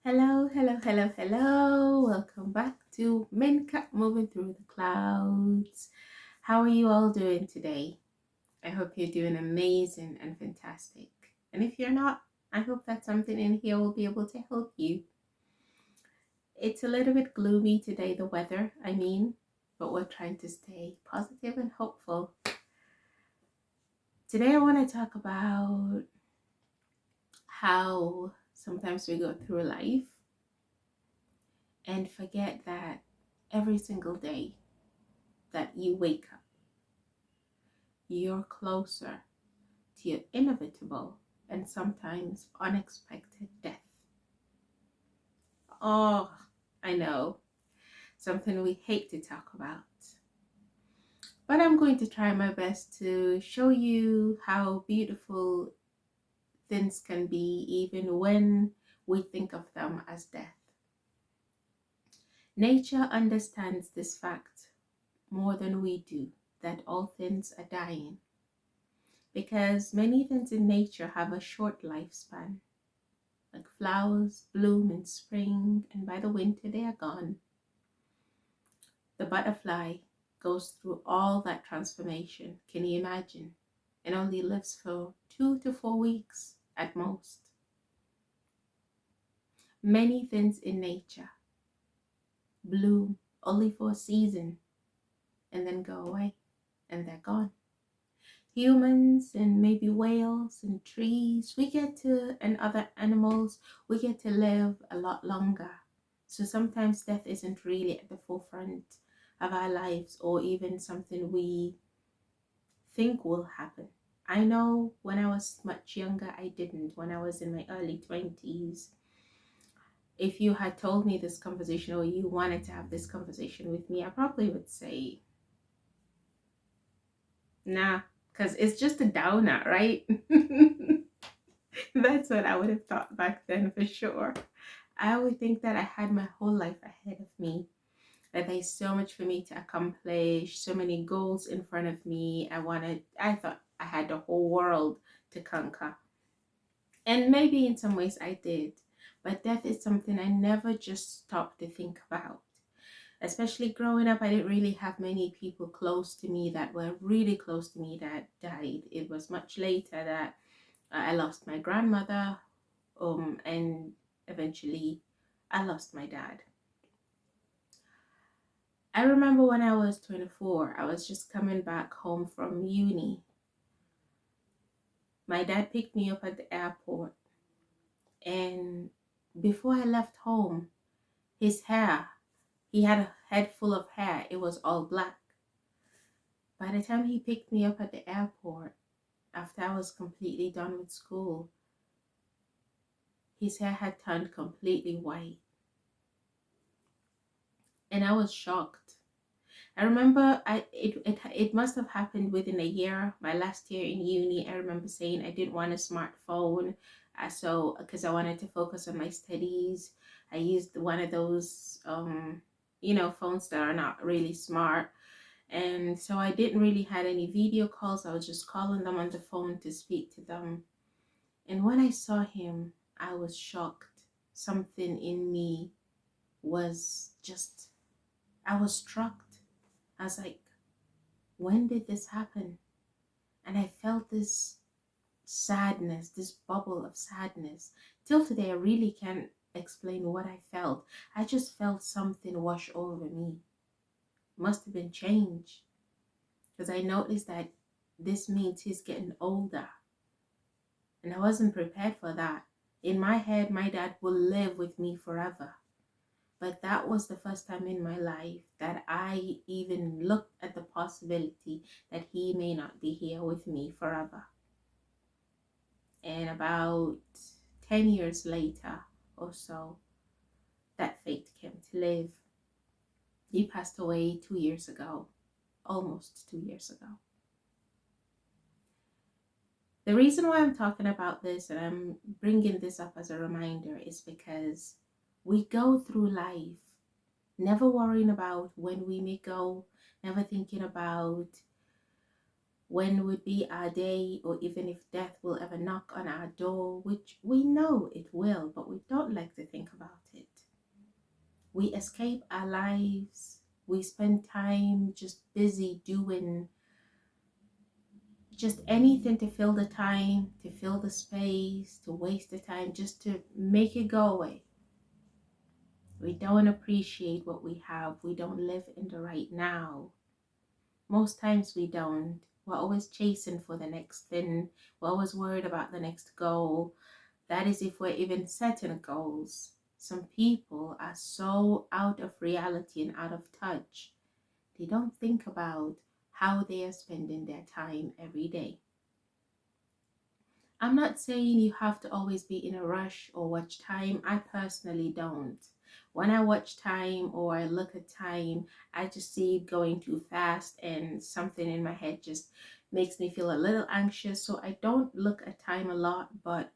Hello, hello, hello, hello. Welcome back to Minka Moving Through the Clouds. How are you all doing today? I hope you're doing amazing and fantastic. And if you're not, I hope that something in here will be able to help you. It's a little bit gloomy today, the weather, but we're trying to stay positive and hopeful. Today, I want to talk about how sometimes we go through life and forget that every single day that you wake up, you're closer to your inevitable and sometimes unexpected death. Oh, I know, something we hate to talk about. But I'm going to try my best to show you how beautiful things can be even when we think of them as death. Nature understands this fact more than we do, that all things are dying, because many things in nature have a short lifespan. Like flowers bloom in spring, and by the winter they are gone. The butterfly goes through all that transformation. Can you imagine? It only lives for 2 to 4 weeks at most. Many things in nature bloom only for a season and then go away, and they're gone. Humans and maybe whales and trees, and other animals, we get to live a lot longer. So sometimes death isn't really at the forefront of our lives, or even something we think will happen. I know when I was much younger, I didn't. When I was in my early 20s, if you had told me this conversation, or you wanted to have this conversation with me, I probably would say, nah, because it's just a downer, right? That's what I would have thought back then for sure. I would think that I had my whole life ahead of me, that there's so much for me to accomplish, so many goals in front of me. I thought I had the whole world to conquer. And maybe in some ways I did. But death is something I never just stopped to think about. Especially growing up, I didn't really have many people close to me that were really close to me that died. It was much later that I lost my grandmother, and eventually I lost my dad. I remember when I was 24, I was just coming back home from uni. My dad picked me up at the airport, and before I left home, his hair, he had a head full of hair, it was all black. By the time he picked me up at the airport, after I was completely done with school, his hair had turned completely white. And I was shocked. I remember it must have happened within a year. My last year in uni, I remember saying I didn't want a smartphone, so because I wanted to focus on my studies. I used one of those phones that are not really smart, and so I didn't really had any video calls. I was just calling them on the phone to speak to them. And when I saw him, I was shocked. Something in me was just, I was struck. I was like, when did this happen? And I felt this sadness, this bubble of sadness. Till today, I really can't explain what I felt. I just felt something wash over me. Must have been change. Because I noticed that this means he's getting older. And I wasn't prepared for that. In my head, my dad will live with me forever. But that was the first time in my life that I even looked at the possibility that he may not be here with me forever. And about 10 years later or so, that fate came to live. He passed away 2 years ago, almost 2 years ago. The reason why I'm talking about this and I'm bringing this up as a reminder is because we go through life never worrying about when we may go, never thinking about when would be our day, or even if death will ever knock on our door, which we know it will, but we don't like to think about We escape our lives. We spend time just busy doing just anything to fill the time, to fill the space, to waste the time, just to make it go away. We don't appreciate what we have. We don't live in the right now. Most times we don't. We're always chasing for the next thing. We're always worried about the next goal. That is if we're even setting goals. Some people are so out of reality and out of touch. They don't think about how they are spending their time every day. I'm not saying you have to always be in a rush or watch time. I personally don't. When I watch time or I look at time, I just see it going too fast and something in my head just makes me feel a little anxious. So I don't look at time a lot, but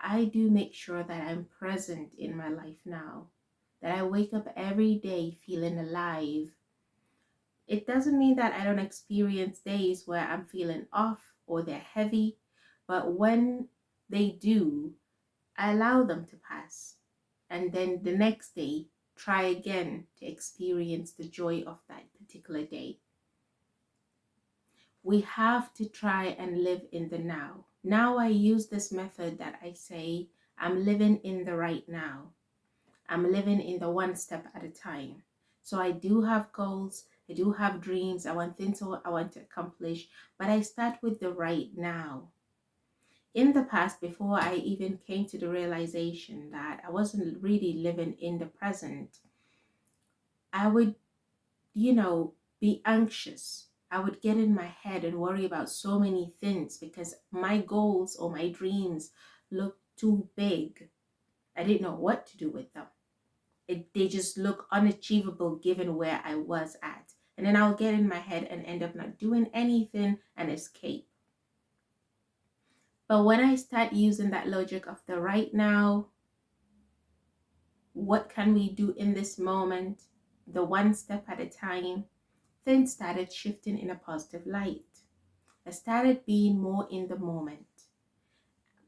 I do make sure that I'm present in my life now, that I wake up every day feeling alive. It doesn't mean that I don't experience days where I'm feeling off or they're heavy, but when they do, I allow them to pass. And then the next day, try again to experience the joy of that particular day. We have to try and live in the now. Now I use this method that I say, I'm living in the right now. I'm living in the one step at a time. So I do have goals, I do have dreams, I want things I want to accomplish, but I start with the right now. In the past, before I even came to the realization that I wasn't really living in the present, I would, be anxious. I would get in my head and worry about so many things because my goals or my dreams looked too big. I didn't know what to do with them. They just look unachievable given where I was at. And then I'll get in my head and end up not doing anything and escape. But when I start using that logic of the right now, what can we do in this moment, the one step at a time, things started shifting in a positive light. I started being more in the moment.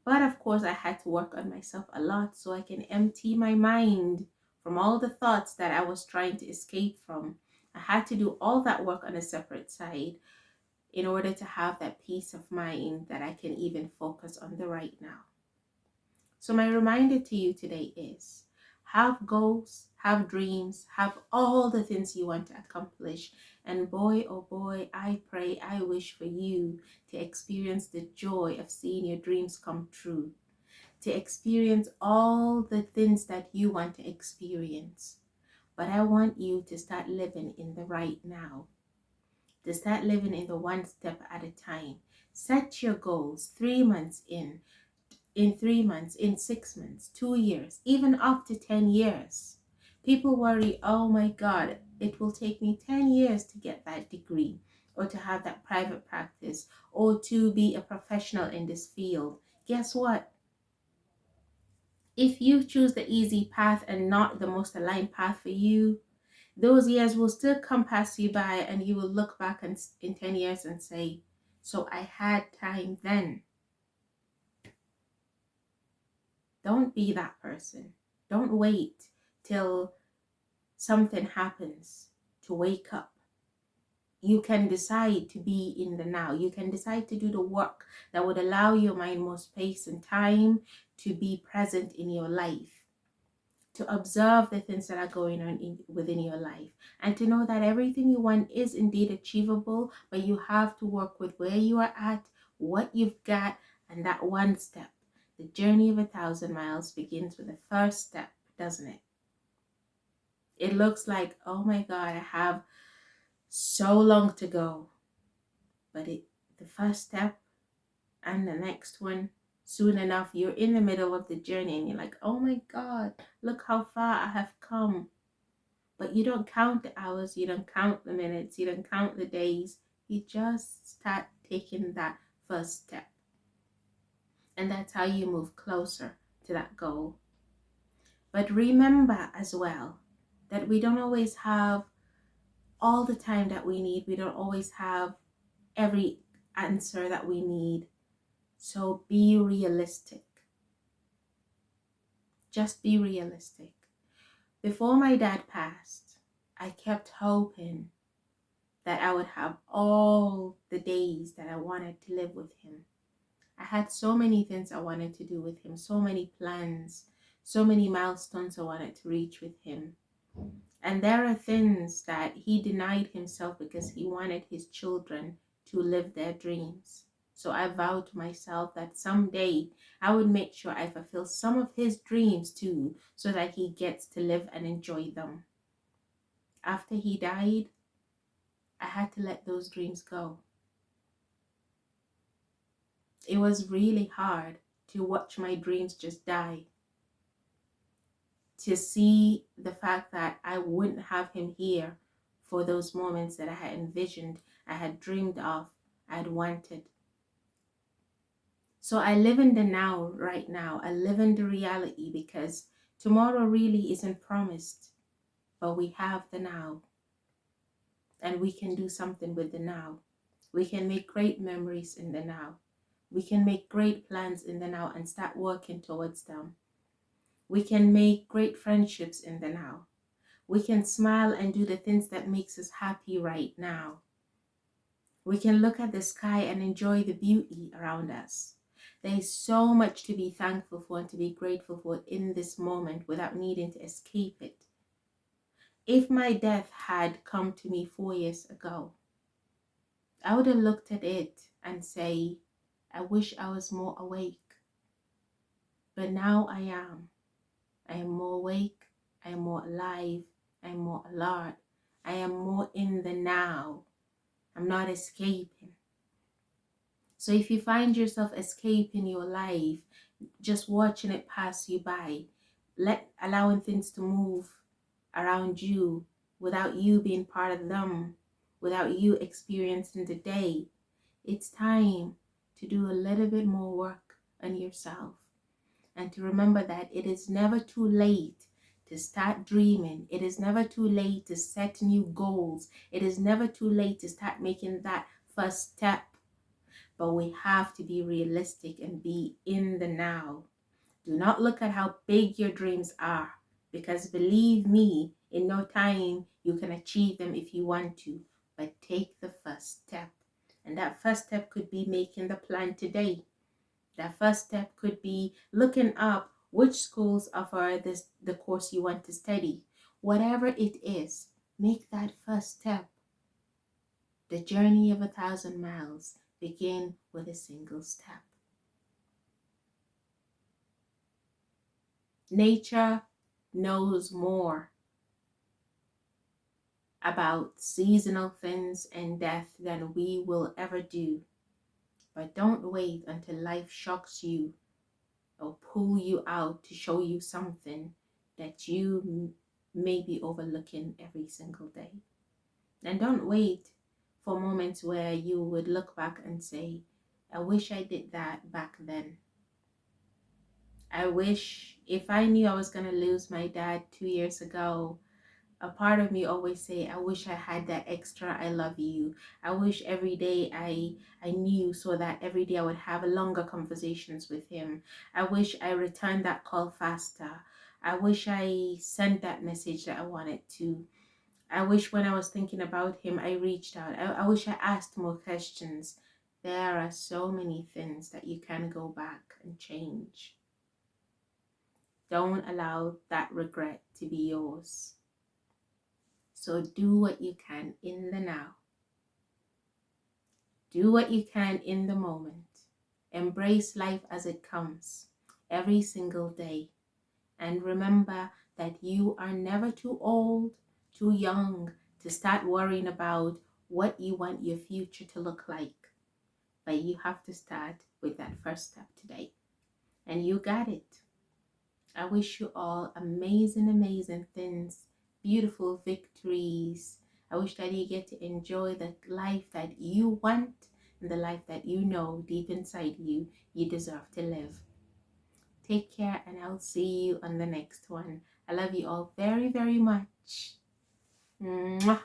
But of course, I had to work on myself a lot so I can empty my mind from all the thoughts that I was trying to escape from. I had to do all that work on a separate side in order to have that peace of mind that I can even focus on the right now. So my reminder to you today is have goals, have dreams, have all the things you want to accomplish. And boy, oh boy, I pray, I wish for you to experience the joy of seeing your dreams come true, to experience all the things that you want to experience. But I want you to start living in the right now, to start living in the one step at a time. Set your goals 3 months in 3 months, in 6 months, 2 years, even up to 10 years. People worry, oh my God, it will take me 10 years to get that degree or to have that private practice or to be a professional in this field. Guess what? If you choose the easy path and not the most aligned path for you, those years will still come pass you by and you will look back in 10 years and say, so I had time then. Don't be that person. Don't wait till something happens to wake up. You can decide to be in the now. You can decide to do the work that would allow your mind more space and time to be present in your life, to observe the things that are going on within your life, and to know that everything you want is indeed achievable, but you have to work with where you are at, what you've got, and that one step. The journey of 1,000 miles begins with the first step, doesn't it? It looks like, oh my God, I have so long to go. But the first step and the next one, soon enough, you're in the middle of the journey and you're like, oh my God, look how far I have come. But you don't count the hours, you don't count the minutes, you don't count the days. You just start taking that first step. And that's how you move closer to that goal. But remember as well that we don't always have all the time that we need. We don't always have every answer that we need. So be realistic. Just be realistic. Before my dad passed, I kept hoping that I would have all the days that I wanted to live with him. I had so many things I wanted to do with him, so many plans, so many milestones I wanted to reach with him. And there are things that he denied himself because he wanted his children to live their dreams. So I vowed to myself that someday I would make sure I fulfill some of his dreams too, so that he gets to live and enjoy them. After he died, I had to let those dreams go. It was really hard to watch my dreams just die, to see the fact that I wouldn't have him here for those moments that I had envisioned, I had dreamed of, I had wanted. So I live in the now right now. I live in the reality because tomorrow really isn't promised, but we have the now and we can do something with the now. We can make great memories in the now. We can make great plans in the now and start working towards them. We can make great friendships in the now. We can smile and do the things that makes us happy right now. We can look at the sky and enjoy the beauty around us. There is so much to be thankful for and to be grateful for in this moment without needing to escape it. If my death had come to me 4 years ago, I would have looked at it and say, I wish I was more awake. But now I am. I am more awake. I am more alive. I am more alert. I am more in the now. I'm not escaping. So if you find yourself escaping your life, just watching it pass you by, allowing things to move around you without you being part of them, without you experiencing the day, it's time to do a little bit more work on yourself and to remember that it is never too late to start dreaming. It is never too late to set new goals. It is never too late to start making that first step. But we have to be realistic and be in the now. Do not look at how big your dreams are, because believe me, in no time you can achieve them if you want to. But take the first step. And that first step could be making the plan today. That first step could be looking up which schools offer the course you want to study. Whatever it is, make that first step. The journey of 1,000 miles begin with a single step. Nature knows more about seasonal things and death than we will ever do. But don't wait until life shocks you or pull you out to show you something that you may be overlooking every single day. And don't wait for moments where you would look back and say, I wish I did that back then. I wish, if I knew I was going to lose my dad 2 years ago, a part of me always say, I wish I had that extra I love you. I wish every day I knew, so that every day I would have longer conversations with him. I wish I returned that call faster. I wish I sent that message that I wanted to. I wish when I was thinking about him, I reached out. I wish I asked more questions. There are so many things that you can go back and change. Don't allow that regret to be yours. So do what you can in the now. Do what you can in the moment. Embrace life as it comes every single day. And remember that you are never too old, too young to start worrying about what you want your future to look like. But you have to start with that first step today. And you got it. I wish you all amazing, amazing things, beautiful victories. I wish that you get to enjoy the life that you want and the life that you know deep inside you deserve to live. Take care, and I'll see you on the next one. I love you all very, very much. Mwah.